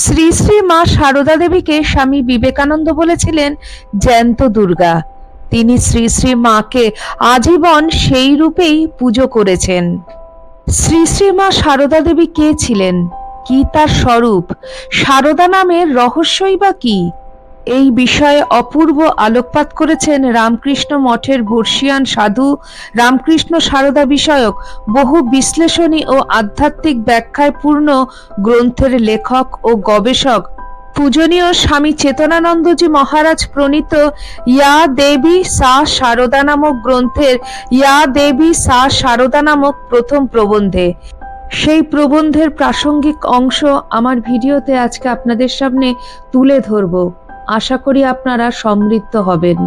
শ্রী শ্রী মা সারদা দেবীকে স্বামী বিবেকানন্দ বলেছিলেন জ্যান্ত দুর্গা। তিনি শ্রী শ্রী মাকে আজীবন সেই রূপেই পুজো করেছেন। শ্রী শ্রী মা সারদা দেবী কে ছিলেন, কি তার স্বরূপ, সারদা নামের রহস্যই বা কি, এই বিষয়ে অপূর্ব আলোকপাত করেছেন রামকৃষ্ণ মঠের বর্ষীয়ান সাধু রামকৃষ্ণ সারদা বিষয়ক বহু বিশ্লেষণী ও আধ্যাত্মিক ব্যাখ্যায় পূর্ণ গ্রন্থের লেখক ও গবেষক পূজনীয় স্বামী চেতনানন্দজি মহারাজ প্রণীত ইয়া দেবী সা সারদা নামক গ্রন্থের ইয়া দেবী সা সারদা নামক প্রথম প্রবন্ধে। সেই প্রবন্ধের প্রাসঙ্গিক অংশ আমার ভিডিওতে আজকে আপনাদের সামনে তুলে ধরব। আশা করি আপনারা সমৃদ্ধ হবেন।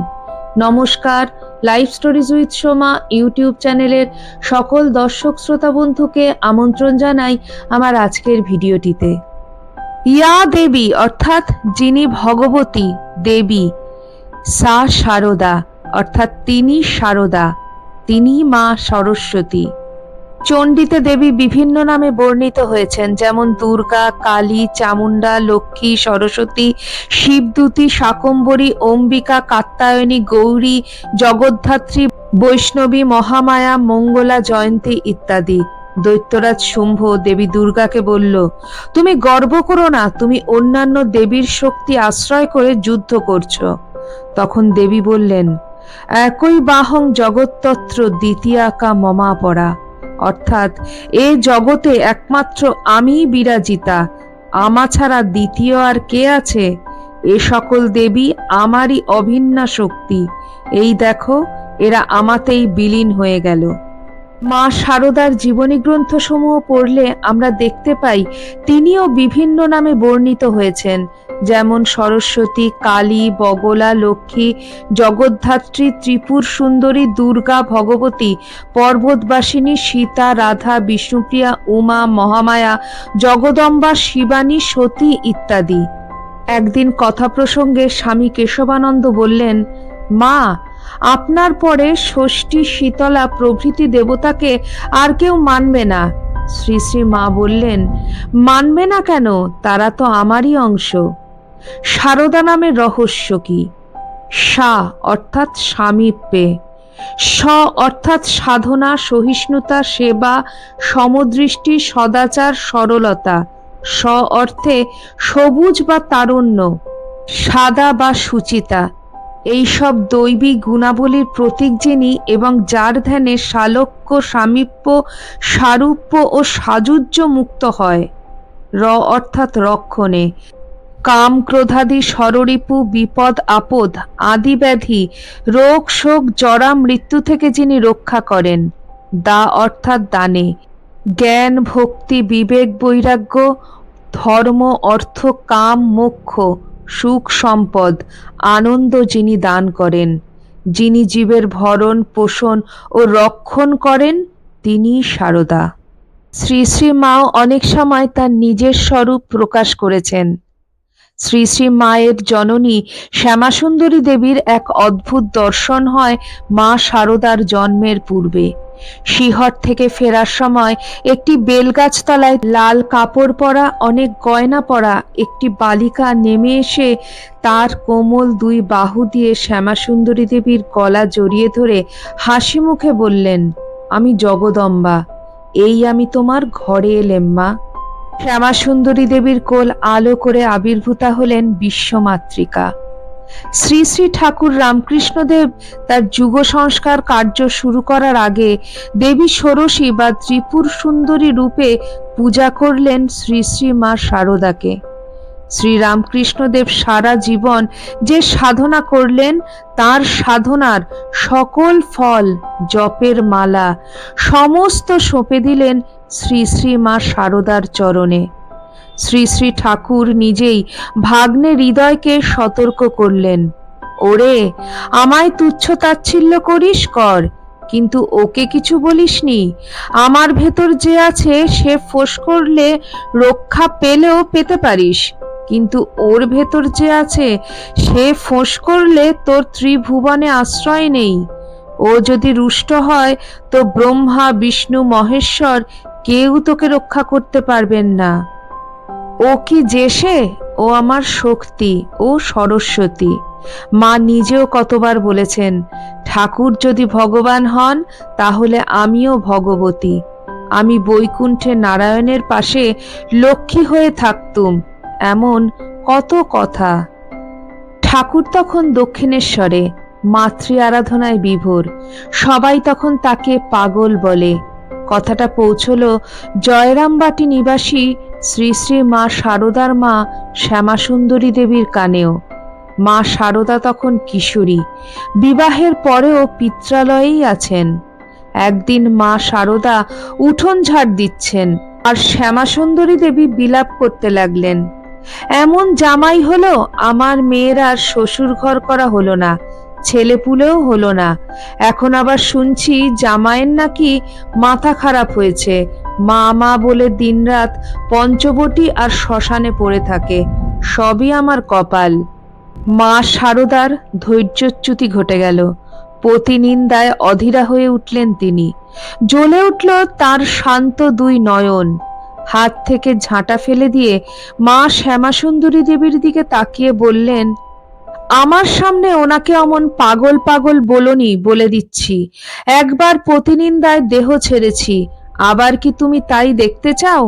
নমস্কার, life stories with Soma YouTube চ্যানেলের সকল দর্শক শ্রোতা বন্ধুকে আমন্ত্রণ জানাই আমার আজকের ভিডিওটিতে। ইয়া দেবী অর্থাৎ যিনি ভগবতী দেবী, সা সারদা অর্থাৎ তিনি সারদা, তিনি মা সরস্বতী। চণ্ডীতে দেবী বিভিন্ন নামে বর্ণিত হয়েছেন, যেমন দুর্গা, কালী, চামুণ্ডা, লক্ষ্মী, সরস্বতী, শিবদূতী, শাকম্ভরী, অম্বিকা, কাত্যায়নী, গৌরী, জগদ্ধাত্রী, বৈষ্ণবী, মহামায়া, মঙ্গলা, জয়ন্তী ইত্যাদি। দৈত্যরাজ শুম্ভ দেবী দুর্গাকে বলল, তুমি গর্ব করো না, তুমি অন্যান্য দেবীর শক্তি আশ্রয় করে যুদ্ধ করছো। তখন দেবী বললেন, একই বাহং জগত্তত্র দ্বিতীয়াকা মমাপরা, অর্থাৎ এ জগতে একমাত্র আমিই বিরাজিতা, আমা ছাড়া দ্বিতীয় আর কে আছে? এ সকল দেবী আমারই অভিন্না শক্তি, এই দেখো এরা আমাতেই বিলীন হয়ে গেল। মা সারদার জীবনী গ্রন্থসমূহ পড়লে আমরা দেখতে পাই তিনিও বিভিন্ন নামে বর্ণিত হয়েছেন, যেমন সরস্বতী, কালী, বগলা, লক্ষ্মী, জগদ্ধাত্রী, ত্রিপুর সুন্দরী, দুর্গা, ভগবতী, পর্বতবাসিনী, সীতা, রাধা, বিষ্ণুপ্রিয়া, উমা, মহামায়া, জগদম্বা, শিবানী, সতী ইত্যাদি। একদিন কথা প্রসঙ্গে স্বামী কেশবানন্দ বললেন, মা, আপনার পরে ষষ্ঠী, শীতলা প্রভৃতি দেবতাকে আর কেউ মানবে না। শ্রী শ্রী মা বললেন, মানবে না কেন, তারা তো আমারই অংশ। সারদা নামের রহস্য কি? সা অর্থাৎ সামীপ্যে, স অর্থাৎ সাধনা, সহিষ্ণুতা, সেবা, সমদৃষ্টি, সদাচার, সরলতা, স অর্থে সবুজ বা তারুণ্য, সাদা বা সুচিতা, এইসব দৈবিক গুণাবলীর প্রতীক যিনি এবং যার ধ্যানে সালোক্য, সামীপ্য, সারূপ্য ও সাযুজ্য মুক্ত হয়। র অর্থাৎ রক্ষণে, কাম ক্রোধাদি ষড়রিপু, বিপদ আপদ আদি ব্যাধি, রোগ শোক জরা মৃত্যু থেকে যিনি রক্ষা করেন। দা অর্থাৎ দানে, জ্ঞান ভক্তি বিবেক বৈরাগ্য, ধর্ম অর্থ কাম মোক্ষ, সুখ সম্পদ আনন্দ যিনি দান করেন, যিনি জীবের ভরণ পোষণ ও রক্ষণ করেন, তিনি সারদা। শ্রী শ্রী মাও অনেক সময় তার নিজের স্বরূপ প্রকাশ করেছেন। শ্রী শ্রী মায়ের জননী শ্যামাসুন্দরী দেবীর এক অদ্ভুত দর্শন হয় মা সারদার জন্মের পূর্বে। শিহর থেকে ফেরার সময় একটি বেলগাছ তলায় লাল কাপড় পরা, অনেক গয়না পরা একটি বালিকা নেমে এসে তার কোমল দুই বাহু দিয়ে শ্যামাসুন্দরী দেবীর গলা জড়িয়ে ধরে হাসি মুখে বললেন, আমি জগদম্বা, এই আমি তোমার ঘরে এলেম মা। শ্যামাসুন্দরী দেবীর কোল আলো করে আবির্ভূতা হলেন বিশ্বমাতৃকা। শ্রী শ্রী ঠাকুর রামকৃষ্ণদেব তার যুগ সংস্কার কার্য শুরু করার আগে দেবী ষোড়শী বা ত্রিপুর সুন্দরী রূপে পূজা করলেন শ্রী শ্রী মা সারদাকে। শ্রী রামকৃষ্ণদেব সারা জীবন যে সাধনা করলেন, তার সাধনার সকল ফল, জপের মালা সমস্ত সঁপে দিলেন শ্রী শ্রী মা সারদার চরণে। শ্রী শ্রী ঠাকুর নিজেই ভাগ্নে হৃদয়কে সতর্ক করলেন, ওরে, আমায় তুচ্ছ তাচ্ছিল্য করিস কর, কিন্তু ওকে কিছু বলিসনি। আমার ভেতর যে আছে সে ফোঁস করলে রক্ষা পেলেও পেতে পারিস, কিন্তু ওর ভেতর যে আছে সে ফোঁস করলে তোর ত্রিভুবনে আশ্রয় নেই। ও যদি রুষ্ট হয় তো ব্রহ্মা বিষ্ণু মহেশ্বর কেউ তোকে রক্ষা করতে পারবেন না। ও কি যেসে, ও আমার শক্তি, ও সরস্বতী। মা নিজেও কতবার বলেছেন, ঠাকুর যদি ভগবান হন তাহলে আমিও ভগবতী। আমি বৈকুণ্ঠে নারায়ণের পাশে লক্ষ্মী হয়ে থাকতুম। এমন কত কথা। ঠাকুর তখন দক্ষিণেশ্বরে মাতৃ আরাধনায় বিভোর। সবাই তখন তাকে পাগল বলে। কথাটা পৌঁছল জয়রামবাটি নিবাসী শ্রী শ্রী মা শারদার মা শ্যামাসুন্দরী দেবীর কানেও। মা শারদা তখন কিশোরী, বিবাহের পরেও পিত্রালয়েই আছেন। একদিন মা শারদা উঠোন ঝাড় দিচ্ছেন, আর শ্যামাসুন্দরী দেবী বিলাপ করতে লাগলেন, এমন জামাই হলো, আমার মেয়ের আর শ্বশুর ঘর করা হলো না, ছেলেপুলেও হলো না। এখন আবার শুনছি জামাইয়ের নাকি মাথা খারাপ হয়েছে, মা মা বলে দিনরাত পঞ্চবটী আর শ্মশানে পড়ে থাকে। সবই আমার কপাল। মা শারদার ধৈর্যচ্যুতি ঘটে গেল। প্রতিনিন্দায় অধীরা হয়ে উঠলেন তিনি। জ্বলে উঠল তার শান্ত দুই নয়ন। হাত থেকে ঝাঁটা ফেলে দিয়ে মা শ্যামাসুন্দরী দেবীর দিকে তাকিয়ে বললেন, আমার সামনে ওনাকে অমন পাগল পাগল বলনি, বলে দিচ্ছি। একবার প্রতিনিন্দায় দেহ ছেড়েছি, আবার কি তুমি তাই দেখতে চাও?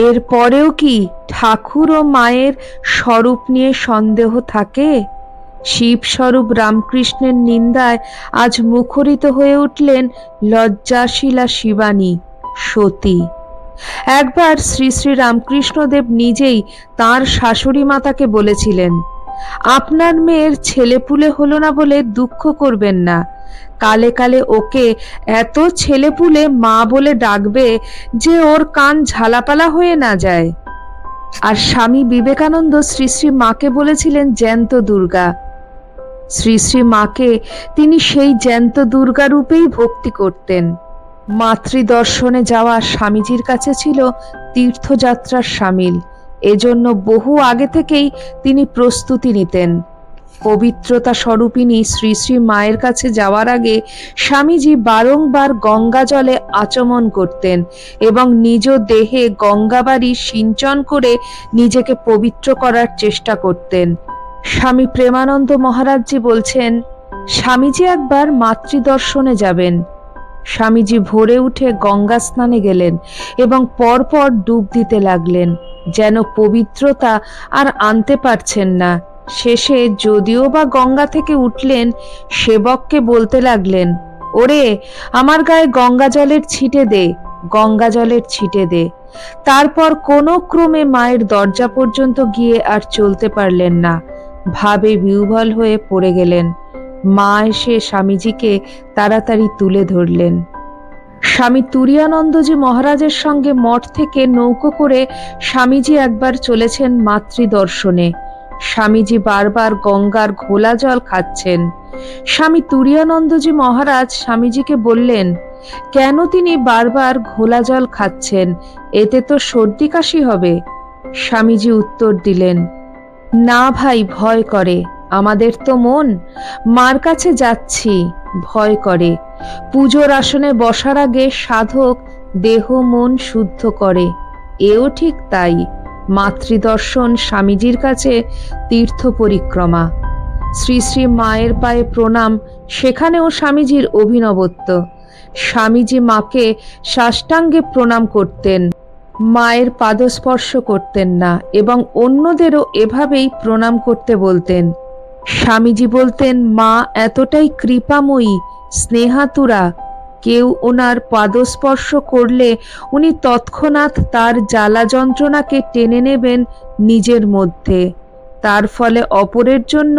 এর পরেও কি ঠাকুর ও মায়ের স্বরূপ নিয়ে সন্দেহ থাকে? শিব স্বরূপ রামকৃষ্ণের নিন্দায় আজ মুখরিত হয়ে উঠলেন লজ্জাশীলা শিবানী সতী। একবার শ্রী শ্রী রামকৃষ্ণদেব নিজেই তাঁর শাশুড়ি মাতাকে বলেছিলেন, আপনার মেয়ের ছেলেপুলে হলো না বলে দুঃখ করবেন না, কালে কালে ওকে এত ছেলেপুলে মা বলে ডাকবে যে ওর কান ঝালাপালা হয়ে না যায়। আর স্বামী বিবেকানন্দ শ্রী শ্রী মাকে বলেছিলেন জ্যান্ত দুর্গা। শ্রী শ্রী মাকে তিনি সেই জ্যান্ত দুর্গা রূপেই ভক্তি করতেন। মাতৃদর্শনে যাওয়া স্বামীজির কাছে ছিল তীর্থযাত্রার সামিল। এজন্য বহু আগে থেকেই তিনি প্রস্তুতি নিতেন। পবিত্রতা স্বরূপিণী শ্রী শ্রী মায়ের কাছে যাওয়ার আগে স্বামীজি বারংবার গঙ্গা জলে আচমন করতেন এবং নিজ দেহে গঙ্গাবাড়ি সিঞ্চন করে নিজেকে পবিত্র করার চেষ্টা করতেন। স্বামী প্রেমানন্দ মহারাজজি বলছেন, স্বামীজি একবার মাতৃদর্শনে যাবেন। স্বামীজি ভোরে উঠে গঙ্গা স্নানে গেলেন এবং পরপর ডুব দিতে লাগলেন, যেন পবিত্রতা আর আনতে পারছেন না। শেষে যদিও বা গঙ্গা থেকে উঠলেন, সেবককে বলতে লাগলেন, ওরে আমার গায়ে গঙ্গা জলের ছিটে দে, গঙ্গা জলের ছিটে দে। তারপর কোনো ক্রমে মায়ের দরজা পর্যন্ত গিয়ে আর চলতে পারলেন না, ভাবে বিহ্বল হয়ে পড়ে গেলেন। মা এসে স্বামীজিকে তাড়াতাড়ি তুলে ধরলেন। স্বামী তুরীয়ানন্দজি মহারাজের সঙ্গে মঠ থেকে নৌকো করে স্বামীজি একবার চলেছেন মাতৃদর্শনে। স্বামীজি বারবার গঙ্গার ঘোলা জল খাচ্ছেন। স্বামী তুরীয়ানন্দজি মহারাজ স্বামীজিকে বললেন, কেন তিনি বারবার ঘোলা জল খাচ্ছেন? এতে তো সর্দি কাশি হবে। স্বামীজি উত্তর দিলেন, না ভাই, ভয় করে। আমাদের তো মন, মার কাছে যাচ্ছি, ভয় করে। পুজোর আসনে বসার আগে সাধক দেহ মন শুদ্ধ করে, এও ঠিক তাই। মাতৃদর্শন স্বামীজির কাছে তীর্থ পরিক্রমা। শ্রী শ্রী মায়ের পায়ে প্রণাম, সেখানেও স্বামীজির অভিনবত্ব। স্বামীজি মাকে সাষ্টাঙ্গে প্রণাম করতেন, মায়ের পাদস্পর্শ করতেন না এবং অন্যদেরও এভাবেই প্রণাম করতে বলতেন। স্বামীজি বলতেন, মা এতটাই কৃপাময়ী, স্নেহাতুরা, কেউ ওনার পাদস্পর্শ করলে উনি তৎক্ষণাৎ তার জ্বালা যন্ত্রণাকে টেনে নেবেন নিজের মধ্যে। তার ফলে অপরের জন্য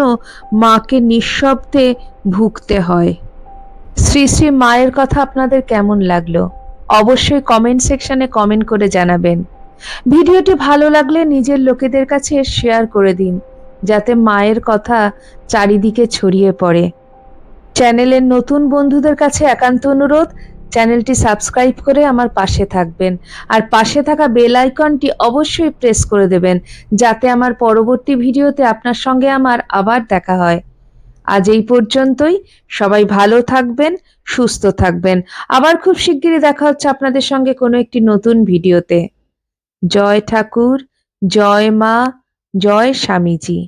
মাকে নিঃশব্দে ভুগতে হয়। শ্রী শ্রী মায়ের কথা আপনাদের কেমন লাগলো? অবশ্যই কমেন্ট সেকশনে কমেন্ট করে জানাবেন। ভিডিওটি ভালো লাগলে নিজের লোকেদের কাছে শেয়ার করে দিন, যাতে মায়ের কথা চারিদিকে ছড়িয়ে পড়ে। চ্যানেলের নতুন বন্ধুদের কাছে একান্ত অনুরোধ, চ্যানেলটি সাবস্ক্রাইব করে আমার পাশে থাকবেন আর পাশে থাকা বেল আইকনটি অবশ্যই প্রেস করে দেবেন, যাতে আমার পরবর্তী ভিডিওতে আপনার সঙ্গে আমার আবার দেখা হয়। আজ এই পর্যন্তই। সবাই ভালো থাকবেন, সুস্থ থাকবেন। আবার খুব শিগগিরই দেখা হচ্ছে আপনাদের সঙ্গে কোনো একটি নতুন ভিডিওতে। জয় ঠাকুর, জয় মা, জয় স্বামীজি।